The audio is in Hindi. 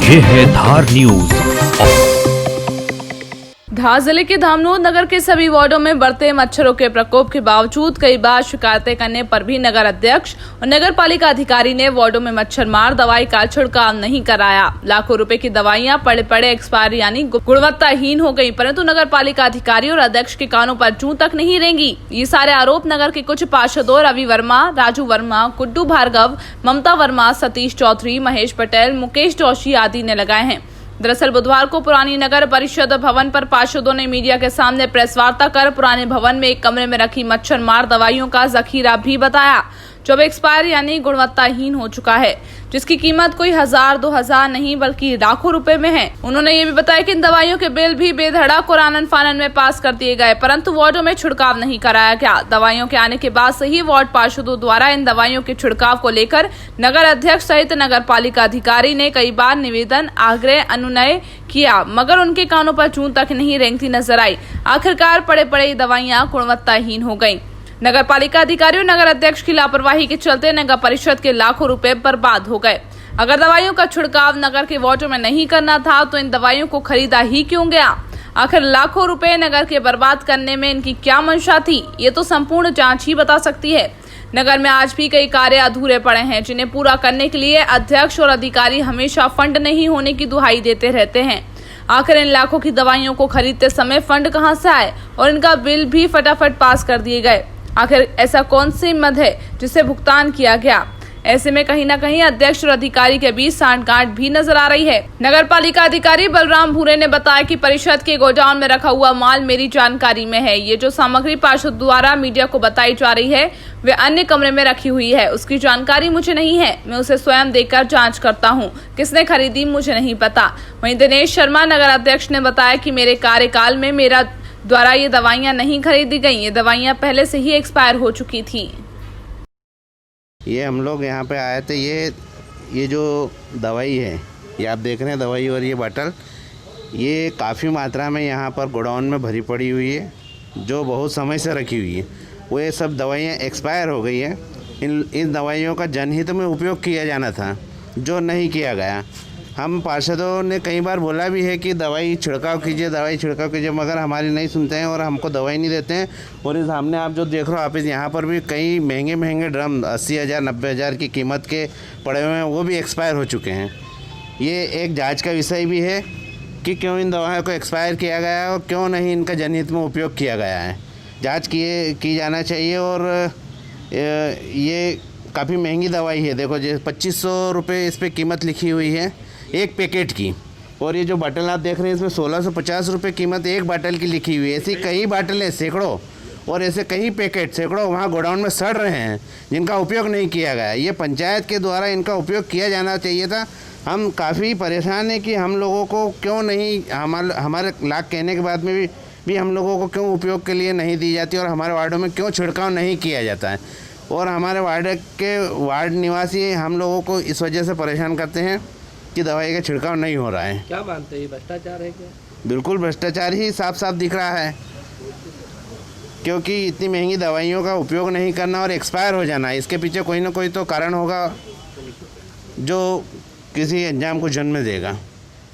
ये है धार न्यूज। धार जिले के धामनोद नगर के सभी वार्डों में बढ़ते मच्छरों के प्रकोप के बावजूद कई बार शिकायतें करने पर भी नगर अध्यक्ष और नगर पालिका अधिकारी ने वार्डों में मच्छर मार दवाई का छिड़काव नहीं कराया। लाखों रुपए की दवाइयां पड़े पड़े एक्सपायर यानी गुणवत्ताहीन हो गयी, परंतु नगर पालिका अधिकारी और अध्यक्ष के कानों पर जूं तक नहीं रेंगी। ये सारे आरोप नगर के कुछ पार्षदों रवि वर्मा, राजू वर्मा, गुड्डू भार्गव, ममता वर्मा, सतीश चौधरी, महेश पटेल, मुकेश जोशी आदि ने लगाए हैं। दरअसल बुधवार को पुरानी नगर परिषद भवन पर पार्षदों ने मीडिया के सामने प्रेस वार्ता कर पुराने भवन में एक कमरे में रखी मच्छर मार दवाइयों का जखीरा भी बताया, जो अब एक्सपायर यानी गुणवत्ताहीन हो चुका है, जिसकी कीमत कोई 1000-2000 नहीं बल्कि लाखों रुपए में है। उन्होंने ये भी बताया कि इन दवाइयों के बिल भी बेधड़क और आनन फानन में पास कर दिए गए, परंतु वार्डों में छिड़काव नहीं कराया गया। दवाइयों के आने के बाद से ही वार्ड पार्षदों द्वारा इन दवाइयों के छिड़काव को लेकर नगर अध्यक्ष सहित नगर पालिका अधिकारी ने कई बार निवेदन, आग्रह, अनुनय किया, मगर उनके कानों पर जूं तक नहीं रेंगती नजर आई। आखिरकार पड़े पड़े दवाइयां गुणवत्ताहीन हो गयी। नगर पालिका अधिकारी और नगर अध्यक्ष की लापरवाही के चलते नगर परिषद के लाखों रुपए बर्बाद हो गए। अगर दवाइयों का छिड़काव नगर के वार्डों में नहीं करना था तो इन दवाइयों को खरीदा ही क्यों गया? आखिर लाखों रुपए नगर के बर्बाद करने में इनकी क्या मंशा थी, ये तो संपूर्ण जांच ही बता सकती है। नगर में आज भी कई कार्य अधूरे पड़े हैं, जिन्हें पूरा करने के लिए अध्यक्ष और अधिकारी हमेशा फंड नहीं होने की दुहाई देते रहते हैं। आखिर इन लाखों की दवाइयों को खरीदते समय फंड कहां से आए और इनका बिल भी फटाफट पास कर दिए गए? आखिर ऐसा कौन सी मद है जिसे भुगतान किया गया? ऐसे में कहीं न कहीं अध्यक्ष और अधिकारी के बीच सांठगांठ भी नजर आ रही है। नगर पालिका अधिकारी बलराम भूरे ने बताया कि परिषद के गोडाउन में रखा हुआ माल मेरी जानकारी में है। ये जो सामग्री पार्षद द्वारा मीडिया को बताई जा रही है वे अन्य कमरे में रखी हुई है, उसकी जानकारी मुझे नहीं है। मैं उसे स्वयं देखकर जाँच करता हूँ, किसने खरीदी मुझे नहीं पता। वहीं दिनेश शर्मा नगर अध्यक्ष ने बताया कि मेरे कार्यकाल में मेरा द्वारा ये दवाइयां नहीं खरीदी गई, ये दवाइयां पहले से ही एक्सपायर हो चुकी थी। ये हम लोग यहाँ पे आए थे, ये जो दवाई है, ये आप देख रहे हैं दवाई और ये बॉटल, ये काफ़ी मात्रा में यहाँ पर गोडाउन में भरी पड़ी हुई है, जो बहुत समय से रखी हुई है। वो ये सब दवाइयाँ एक्सपायर हो गई हैं। इन दवाइयों का जनहित में उपयोग किया जाना था, जो नहीं किया गया। हम पार्षदों ने कई बार बोला भी है कि दवाई छिड़काव कीजिए, मगर हमारी नहीं सुनते हैं और हमको दवाई नहीं देते हैं। और इस सामने आप जो देख रहे हो, आप यहाँ पर भी कई महंगे ड्रम 80,000 90,000 की कीमत के पड़े हुए हैं, वो भी एक्सपायर हो चुके हैं। ये एक जांच का विषय भी है कि क्यों इन दवाओं को एक्सपायर किया गया है और क्यों नहीं इनका जनहित में उपयोग किया गया है। जाँच की जाना चाहिए। और ये काफ़ी महंगी दवाई है, देखो जो 2500 रुपये इस पर कीमत लिखी हुई है एक पैकेट की। और ये जो बाटल आप देख रहे हैं इसमें 1650 रुपये कीमत एक बाटल की लिखी हुई है। ऐसी कई बाटलें सैकड़ों और ऐसे कई पैकेट सैकड़ों वहाँ गोडाउन में सड़ रहे हैं, जिनका उपयोग नहीं किया गया। ये पंचायत के द्वारा इनका उपयोग किया जाना चाहिए था। हम काफ़ी परेशान हैं कि हम लोगों को क्यों नहीं, हमारे लाख कहने के बाद में भी हम लोगों को क्यों उपयोग के लिए नहीं दी जाती और हमारे वार्डों में क्यों छिड़काव नहीं किया जाता है। और हमारे वार्ड निवासी हम लोगों को इस वजह से परेशान करते हैं कि दवाई का छिड़काव नहीं हो रहा है। क्या मानते हैं, भ्रष्टाचार है क्या? बिल्कुल भ्रष्टाचार ही साफ साफ दिख रहा है, क्योंकि इतनी महंगी दवाइयों का उपयोग नहीं करना और एक्सपायर हो जाना, इसके पीछे कोई ना कोई तो कारण होगा जो किसी अंजाम को जन्म देगा।